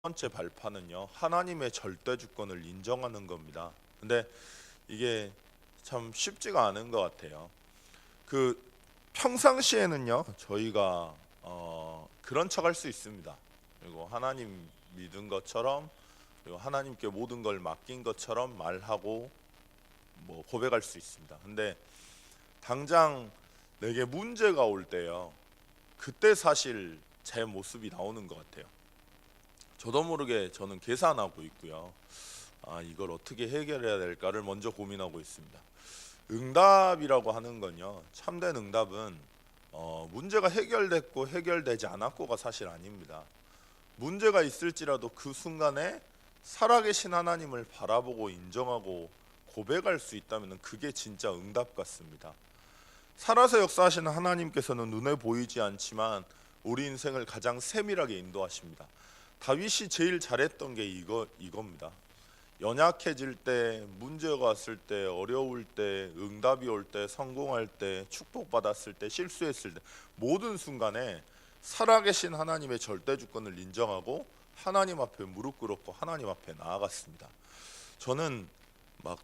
번째 발판은요, 하나님의 절대 주권을 인정하는 겁니다. 근데 이게 참 쉽지가 않은 것 같아요. 그 평상시에는요, 저희가 그런 척할 수 있습니다. 그리고 하나님 믿은 것처럼, 그리고 하나님께 모든 걸 맡긴 것처럼 말하고 뭐 고백할 수 있습니다. 근데 당장 내게 문제가 올 때요, 그때 사실 제 모습이 나오는 것 같아요. 저도 모르게 저는 계산하고 있고요. 이걸 어떻게 해결해야 될까를 먼저 고민하고 있습니다. 응답이라고 하는 건요, 참된 응답은 문제가 해결됐고 해결되지 않았고가 사실 아닙니다. 문제가 있을지라도 그 순간에 살아계신 하나님을 바라보고 인정하고 고백할 수 있다면 그게 진짜 응답 같습니다. 살아서 역사하시는 하나님께서는 눈에 보이지 않지만 우리 인생을 가장 세밀하게 인도하십니다. 다윗이 제일 잘했던 게 이겁니다. 연약해질 때, 문제가 왔을 때, 어려울 때, 응답이 올 때, 성공할 때, 축복받았을 때, 실수했을 때, 모든 순간에 살아계신 하나님의 절대 주권을 인정하고 하나님 앞에 무릎 꿇었고 하나님 앞에 나아갔습니다. 저는 막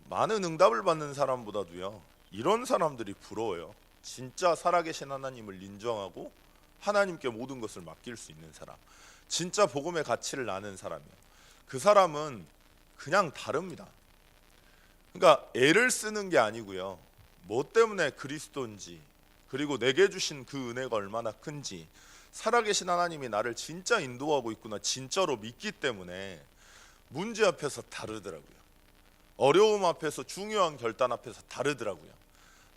많은 응답을 받는 사람보다도요, 이런 사람들이 부러워요. 진짜 살아계신 하나님을 인정하고 하나님께 모든 것을 맡길 수 있는 사람, 진짜 복음의 가치를 아는 사람이요. 그 사람은 그냥 다릅니다. 그러니까 애를 쓰는 게 아니고요, 뭐 때문에 그리스도인지, 그리고 내게 주신 그 은혜가 얼마나 큰지, 살아계신 하나님이 나를 진짜 인도하고 있구나 진짜로 믿기 때문에 문제 앞에서 다르더라고요. 어려움 앞에서, 중요한 결단 앞에서 다르더라고요.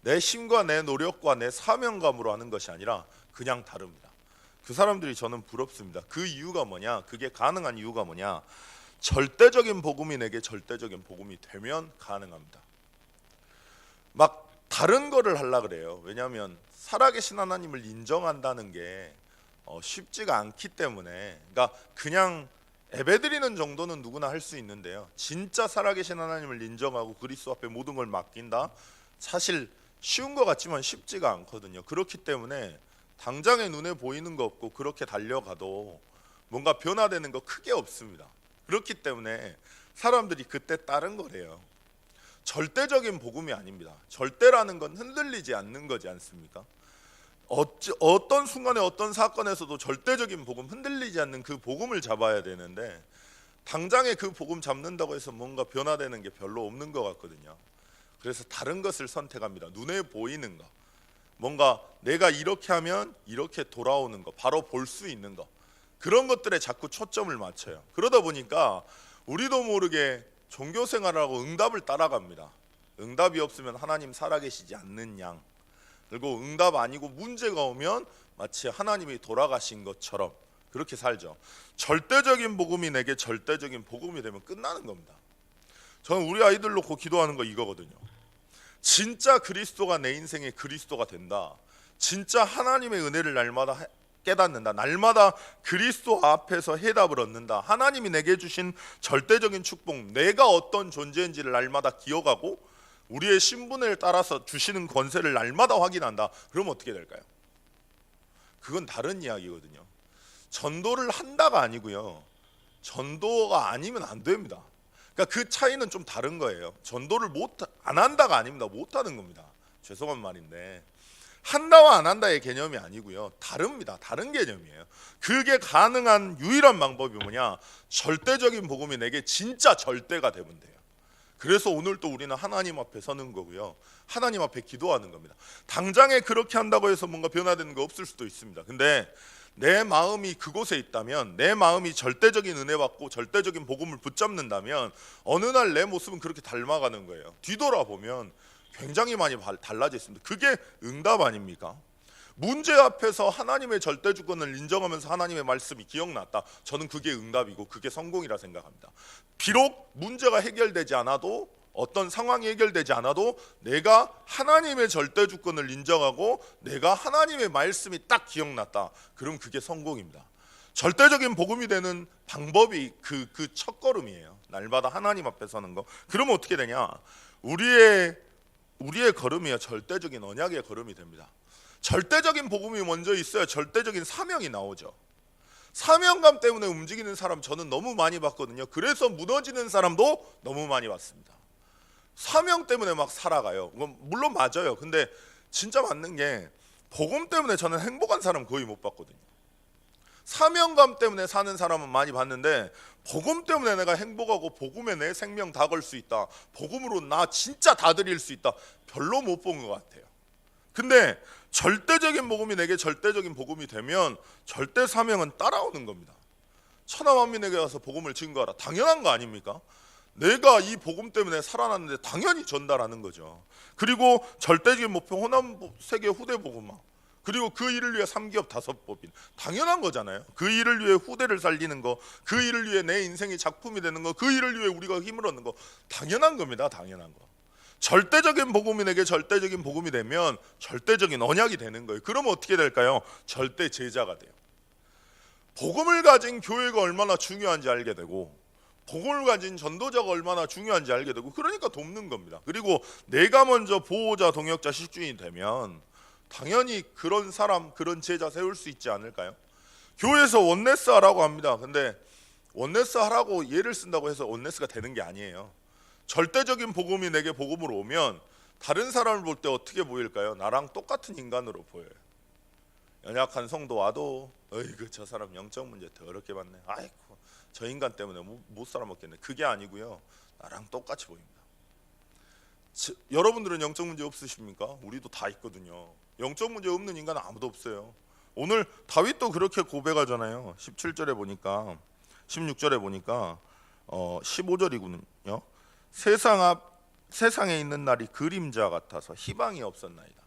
내 힘과 내 노력과 내 사명감으로 하는 것이 아니라 그냥 다릅니다. 그 사람들이 저는 부럽습니다. 그 이유가 뭐냐? 그게 가능한 이유가 뭐냐? 절대적인 복음이 내게 절대적인 복음이 되면 가능합니다. 막 다른 거를 하려고 그래요. 왜냐하면 살아계신 하나님을 인정한다는 게 쉽지가 않기 때문에, 그러니까 그냥 예배드리는 정도는 누구나 할 수 있는데요, 진짜 살아계신 하나님을 인정하고 그리스도 앞에 모든 걸 맡긴다, 사실 쉬운 것 같지만 쉽지가 않거든요. 그렇기 때문에 당장에 눈에 보이는 거 없고 그렇게 달려가도 뭔가 변화되는 거 크게 없습니다. 그렇기 때문에 사람들이 그때 따른 거래요. 절대적인 복음이 아닙니다. 절대라는 건 흔들리지 않는 거지 않습니까? 어떤 순간에 어떤 사건에서도 절대적인 복음, 흔들리지 않는 그 복음을 잡아야 되는데, 당장에 그 복음 잡는다고 해서 뭔가 변화되는 게 별로 없는 것 같거든요. 그래서 다른 것을 선택합니다. 눈에 보이는 거, 뭔가 내가 이렇게 하면 이렇게 돌아오는 거, 바로 볼 수 있는 거, 그런 것들에 자꾸 초점을 맞춰요. 그러다 보니까 우리도 모르게 종교 생활하고 응답을 따라갑니다. 응답이 없으면 하나님 살아계시지 않는 양, 그리고 응답 아니고 문제가 오면 마치 하나님이 돌아가신 것처럼 그렇게 살죠. 절대적인 복음이 내게 절대적인 복음이 되면 끝나는 겁니다. 저는 우리 아이들 놓고 기도하는 거 이거거든요. 진짜 그리스도가 내 인생의 그리스도가 된다, 진짜 하나님의 은혜를 날마다 깨닫는다, 날마다 그리스도 앞에서 해답을 얻는다, 하나님이 내게 주신 절대적인 축복, 내가 어떤 존재인지를 날마다 기억하고 우리의 신분을 따라서 주시는 권세를 날마다 확인한다. 그러면 어떻게 될까요? 그건 다른 이야기거든요. 전도를 한다가 아니고요, 전도가 아니면 안 됩니다. 그러니까 그 차이는 좀 다른 거예요. 전도를 안 한다가 아닙니다. 못 하는 겁니다. 죄송한 말인데, 한다와 안 한다의 개념이 아니고요, 다릅니다. 다른 개념이에요. 그게 가능한 유일한 방법이 뭐냐? 절대적인 복음이 내게 진짜 절대가 되면 돼요. 그래서 오늘 또 우리는 하나님 앞에 서는 거고요, 하나님 앞에 기도하는 겁니다. 당장에 그렇게 한다고 해서 뭔가 변화되는 거 없을 수도 있습니다. 근데 내 마음이 그곳에 있다면, 내 마음이 절대적인 은혜 받고 절대적인 복음을 붙잡는다면 어느 날 내 모습은 그렇게 닮아가는 거예요. 뒤돌아보면 굉장히 많이 달라져 있습니다. 그게 응답 아닙니까? 문제 앞에서 하나님의 절대 주권을 인정하면서 하나님의 말씀이 기억났다, 저는 그게 응답이고 그게 성공이라 생각합니다. 비록 문제가 해결되지 않아도, 어떤 상황이 해결되지 않아도 내가 하나님의 절대 주권을 인정하고 내가 하나님의 말씀이 딱 기억났다, 그럼 그게 성공입니다. 절대적인 복음이 되는 방법이 그 첫걸음이에요. 날마다 하나님 앞에 서는 거. 그러면 어떻게 되냐? 우리의 걸음이요, 절대적인 언약의 걸음이 됩니다. 절대적인 복음이 먼저 있어야 절대적인 사명이 나오죠. 사명감 때문에 움직이는 사람 저는 너무 많이 봤거든요. 그래서 무너지는 사람도 너무 많이 봤습니다. 사명 때문에 막 살아가요. 물론 맞아요. 근데 진짜 맞는 게 복음 때문에 저는 행복한 사람 거의 못 봤거든요. 사명감 때문에 사는 사람은 많이 봤는데 복음 때문에 내가 행복하고 복음에 내 생명 다 걸 수 있다, 복음으로 나 진짜 다 드릴 수 있다, 별로 못 본 것 같아요. 근데 절대적인 복음이 내게 절대적인 복음이 되면 절대 사명은 따라오는 겁니다. 천하만민에게 가서 복음을 증거하라, 당연한 거 아닙니까? 내가 이 복음 때문에 살아났는데 당연히 전달하는 거죠. 그리고 절대적인 목표 호남 세계 후대 복음화, 그리고 그 일을 위해 3기업 5법인, 당연한 거잖아요. 그 일을 위해 후대를 살리는 거, 그 일을 위해 내 인생이 작품이 되는 거, 그 일을 위해 우리가 힘을 얻는 거, 당연한 겁니다. 당연한 거. 절대적인 복음이 내게 절대적인 복음이 되면 절대적인 언약이 되는 거예요. 그러면 어떻게 될까요? 절대 제자가 돼요. 복음을 가진 교회가 얼마나 중요한지 알게 되고, 복음을 가진 전도자가 얼마나 중요한지 알게 되고, 그러니까 돕는 겁니다. 그리고 내가 먼저 보호자, 동역자, 식주인이 되면 당연히 그런 사람, 그런 제자 세울 수 있지 않을까요? 교회에서 원네스 하라고 합니다. 근데 원네스 하라고 예를 쓴다고 해서 원네스가 되는 게 아니에요. 절대적인 복음이 내게 복음으로 오면 다른 사람을 볼 때 어떻게 보일까요? 나랑 똑같은 인간으로 보여요. 연약한 성도 와도 어이구 저 사람 영적 문제 더럽게 받네, 아이고 저 인간 때문에 못 살아먹겠네, 그게 아니고요, 나랑 똑같이 보입니다. 여러분들은 영적 문제 없으십니까? 우리도 다 있거든요. 영적 문제 없는 인간은 아무도 없어요. 오늘 다윗도 그렇게 고백하잖아요. 17절에 보니까, 16절에 보니까 15절이군요. 세상에 있는 날이 그림자 같아서 희망이 없었나이다.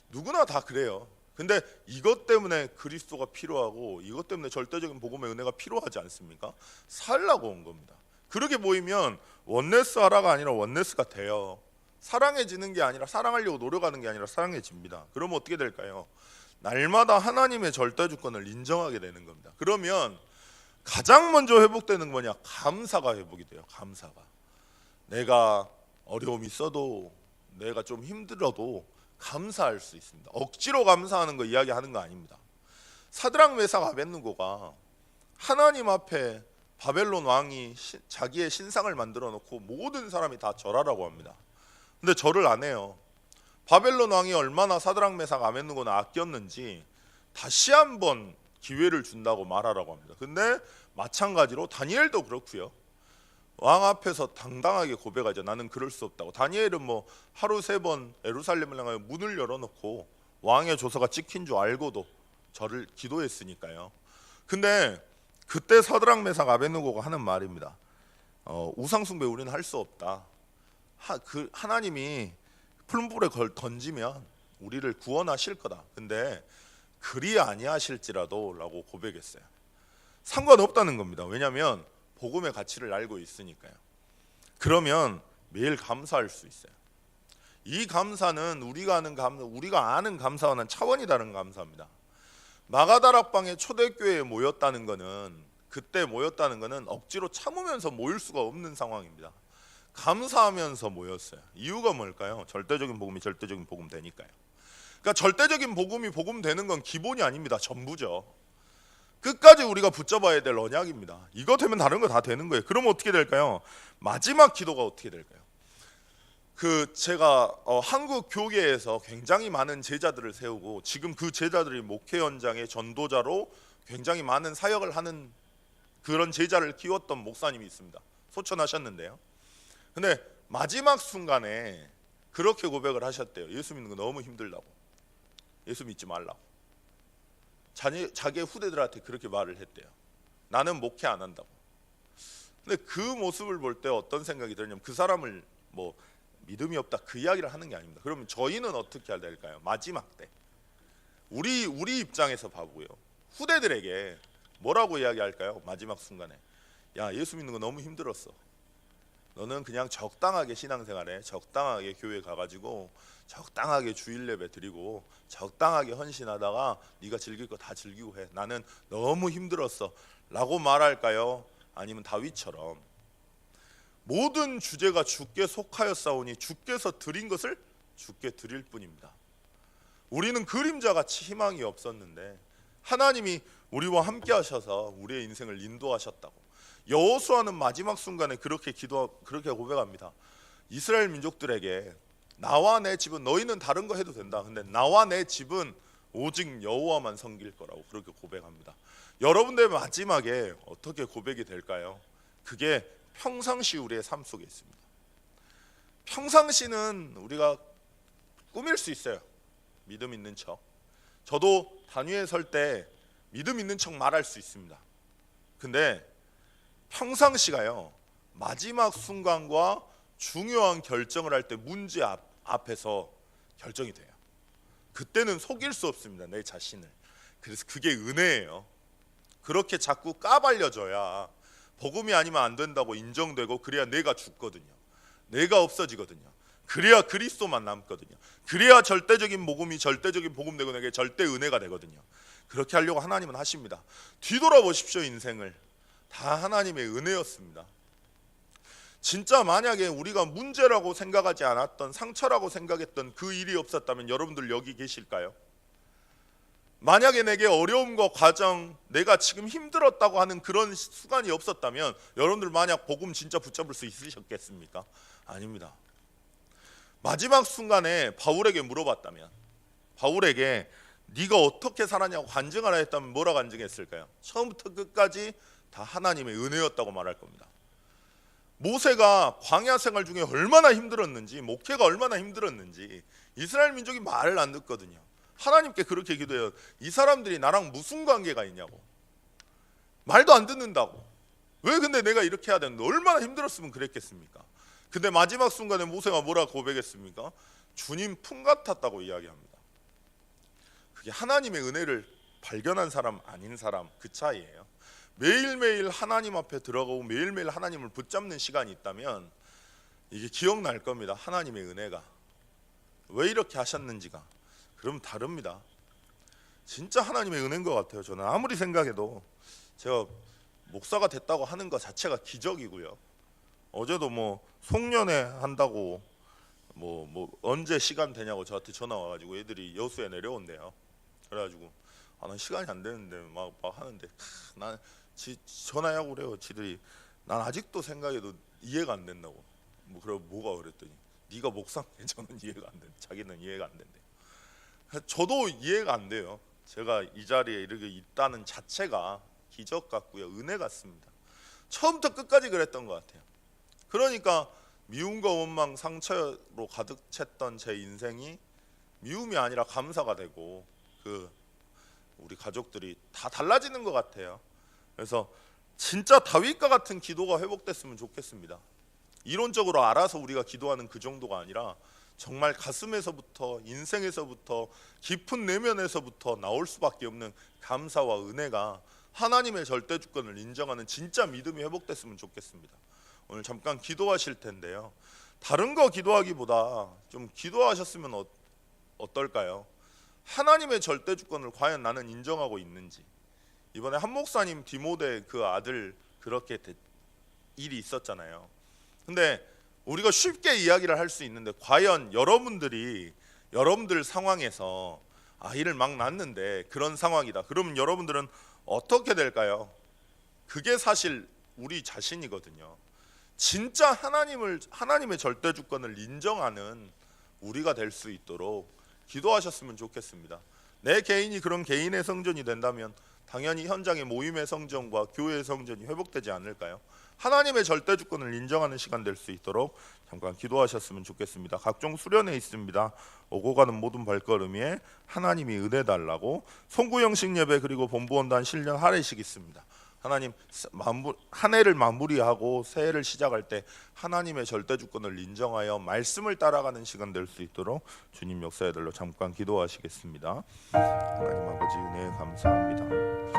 누구나 다 그래요. 근데 이것 때문에 그리스도가 필요하고, 이것 때문에 절대적인 복음의 은혜가 필요하지 않습니까? 살라고 온 겁니다. 그렇게 보이면 원네스 하라가 아니라 원네스가 돼요. 사랑해지는 게 아니라, 사랑하려고 노력하는 게 아니라 사랑해집니다. 그러면 어떻게 될까요? 날마다 하나님의 절대 주권을 인정하게 되는 겁니다. 그러면 가장 먼저 회복되는 건 뭐냐? 감사가 회복이 돼요. 감사가. 내가 어려움이 있어도, 내가 좀 힘들어도 감사할 수 있습니다. 억지로 감사하는 거 이야기하는 거 아닙니다. 사드락 메삭 아벳느고가 하나님 앞에 바벨론 왕이 자기의 신상을 만들어 놓고 모든 사람이 다 절하라고 합니다. 근데 절을 안 해요. 바벨론 왕이 얼마나 사드락 메삭 아벳느고는 아꼈는지 다시 한번 기회를 준다고 말하라고 합니다. 근데 마찬가지로 다니엘도 그렇고요. 왕 앞에서 당당하게 고백하죠. 나는 그럴 수 없다고. 다니엘은 뭐 하루 3번 예루살렘을 향하여 문을 열어놓고 왕의 조서가 찍힌 줄 알고도 저를 기도했으니까요. 근데 그때 사드락 메삭 아벳느고가 하는 말입니다. 우상 숭배 우리는 할 수 없다. 하나님이 풀물에 던지면 우리를 구원하실 거다. 근데 그리 아니하실지라도 라고 고백했어요. 상관없다는 겁니다. 왜냐하면 복음의 가치를 알고 있으니까요. 그러면 매일 감사할 수 있어요. 이 감사는 우리가 아는 감사와는 차원이 다른 감사입니다. 마가다락방에 초대교회에 모였다는 것은, 그때 모였다는 것은 억지로 참으면서 모일 수가 없는 상황입니다. 감사하면서 모였어요. 이유가 뭘까요? 절대적인 복음이 절대적인 복음 되니까요. 그러니까 절대적인 복음이 복음 되는 건 기본이 아닙니다. 전부죠. 끝까지 우리가 붙잡아야 될 언약입니다. 이거 되면 다른 거 다 되는 거예요. 그러면 어떻게 될까요? 마지막 기도가 어떻게 될까요? 제가 한국 교계에서 굉장히 많은 제자들을 세우고, 지금 그 제자들이 목회 현장의 전도자로 굉장히 많은 사역을 하는 그런 제자를 키웠던 목사님이 있습니다. 소천하셨는데요. 근데 마지막 순간에 그렇게 고백을 하셨대요. 예수 믿는 거 너무 힘들다고, 예수 믿지 말라고. 자기의 후대들한테 그렇게 말을 했대요. 나는 목회 안 한다고. 근데 그 모습을 볼 때 어떤 생각이 들냐면, 그 사람을 뭐 믿음이 없다 그 이야기를 하는 게 아닙니다. 그러면 저희는 어떻게 해야 될까요? 마지막 때 우리 입장에서 봐보고요, 후대들에게 뭐라고 이야기할까요? 마지막 순간에, 야 예수 믿는 거 너무 힘들었어. 너는 그냥 적당하게 신앙생활해. 적당하게 교회 가가지고 적당하게 주일 예배 드리고 적당하게 헌신하다가 네가 즐길 거 다 즐기고 해. 나는 너무 힘들었어 라고 말할까요? 아니면 다윗처럼 모든 주제가 주께 속하였사오니 주께서 드린 것을 주께 드릴 뿐입니다. 우리는 그림자같이 희망이 없었는데 하나님이 우리와 함께 하셔서 우리의 인생을 인도하셨다고. 여호수아는 마지막 순간에 그렇게 고백합니다. 이스라엘 민족들에게 나와 내 집은, 너희는 다른 거 해도 된다, 근데 나와 내 집은 오직 여호와만 섬길 거라고 그렇게 고백합니다. 여러분들 마지막에 어떻게 고백이 될까요? 그게 평상시 우리의 삶 속에 있습니다. 평상시는 우리가 꾸밀 수 있어요. 믿음 있는 척. 저도 단위에 설 때 믿음 있는 척 말할 수 있습니다. 근데 평상시가요, 마지막 순간과 중요한 결정을 할 때 문제 앞에서 결정이 돼요. 그때는 속일 수 없습니다, 내 자신을. 그래서 그게 은혜예요. 그렇게 자꾸 까발려져야 복음이 아니면 안 된다고 인정되고, 그래야 내가 죽거든요. 내가 없어지거든요. 그래야 그리스도만 남거든요. 그래야 절대적인 복음이 절대적인 복음 되고 내게 절대 은혜가 되거든요. 그렇게 하려고 하나님은 하십니다. 뒤돌아보십시오. 인생을 다 하나님의 은혜였습니다. 진짜 만약에 우리가 문제라고 생각하지 않았던, 상처라고 생각했던 그 일이 없었다면 여러분들 여기 계실까요? 만약에 내게 어려움과 과정, 내가 지금 힘들었다고 하는 그런 순간이 없었다면 여러분들 만약 복음 진짜 붙잡을 수 있으셨겠습니까? 아닙니다. 마지막 순간에 바울에게 물어봤다면, 바울에게 네가 어떻게 살았냐고 간증하라 했다면 뭐라 간증했을까요? 처음부터 끝까지 다 하나님의 은혜였다고 말할 겁니다. 모세가 광야 생활 중에 얼마나 힘들었는지, 목회가 얼마나 힘들었는지 이스라엘 민족이 말을 안 듣거든요. 하나님께 그렇게 기도해요. 이 사람들이 나랑 무슨 관계가 있냐고. 말도 안 듣는다고. 왜 근데 내가 이렇게 해야 되는데, 얼마나 힘들었으면 그랬겠습니까? 근데 마지막 순간에 모세가 뭐라 고백했습니까? 주님 품 같았다고 이야기합니다. 그게 하나님의 은혜를 발견한 사람 아닌 사람, 그 차이예요. 매일매일 하나님 앞에 들어가고 매일매일 하나님을 붙잡는 시간이 있다면 이게 기억날 겁니다. 하나님의 은혜가 왜 이렇게 하셨는지가. 그럼 다릅니다. 진짜 하나님의 은혜인 것 같아요. 저는 아무리 생각해도 제가 목사가 됐다고 하는 것 자체가 기적이고요. 어제도 송년회 한다고 언제 시간 되냐고 저한테 전화 와가지고 애들이 여수에 내려온대요. 그래가지고 난 시간이 안 되는데 막 하는데, 난 전화하고 그래요. 지들이 난 아직도 생각해도 이해가 안 된다고. 그래 뭐가 그랬더니 네가 목사인데 저는 이해가 안 된대. 자기는 이해가 안 된대. 저도 이해가 안 돼요. 제가 이 자리에 이렇게 있다는 자체가 기적 같고요, 은혜 같습니다. 처음부터 끝까지 그랬던 것 같아요. 그러니까 미움과 원망, 상처로 가득 찼던 제 인생이 미움이 아니라 감사가 되고, 우리 가족들이 다 달라지는 것 같아요. 그래서 진짜 다윗과 같은 기도가 회복됐으면 좋겠습니다. 이론적으로 알아서 우리가 기도하는 그 정도가 아니라 정말 가슴에서부터, 인생에서부터, 깊은 내면에서부터 나올 수밖에 없는 감사와 은혜가 하나님의 절대 주권을 인정하는 진짜 믿음이 회복됐으면 좋겠습니다. 오늘 잠깐 기도하실 텐데요, 다른 거 기도하기보다 좀 기도하셨으면 어떨까요? 하나님의 절대 주권을 과연 나는 인정하고 있는지. 이번에 한 목사님 디모데 그 아들 그렇게 일이 있었잖아요. 근데 우리가 쉽게 이야기를 할 수 있는데, 과연 여러분들 상황에서 아이를 막 낳는데 그런 상황이다, 그러면 여러분들은 어떻게 될까요? 그게 사실 우리 자신이거든요. 진짜 하나님의 절대 주권을 인정하는 우리가 될 수 있도록 기도하셨으면 좋겠습니다. 내 개인이 그런 개인의 성전이 된다면 당연히 현장의 모임의 성전과 교회의 성전이 회복되지 않을까요? 하나님의 절대 주권을 인정하는 시간 될 수 있도록 잠깐 기도하셨으면 좋겠습니다. 각종 수련회 있습니다. 오고 가는 모든 발걸음에 하나님이 은혜 달라고 송구형식 예배, 그리고 본부원단 신년 할애식 있습니다. 하나님, 한 해를 마무리하고 새해를 시작할 때 하나님의 절대 주권을 인정하여 말씀을 따라가는 시간 될 수 있도록 주님 역사의 달로 잠깐 기도하시겠습니다. 하나님 아버지, 은혜 감사합니다.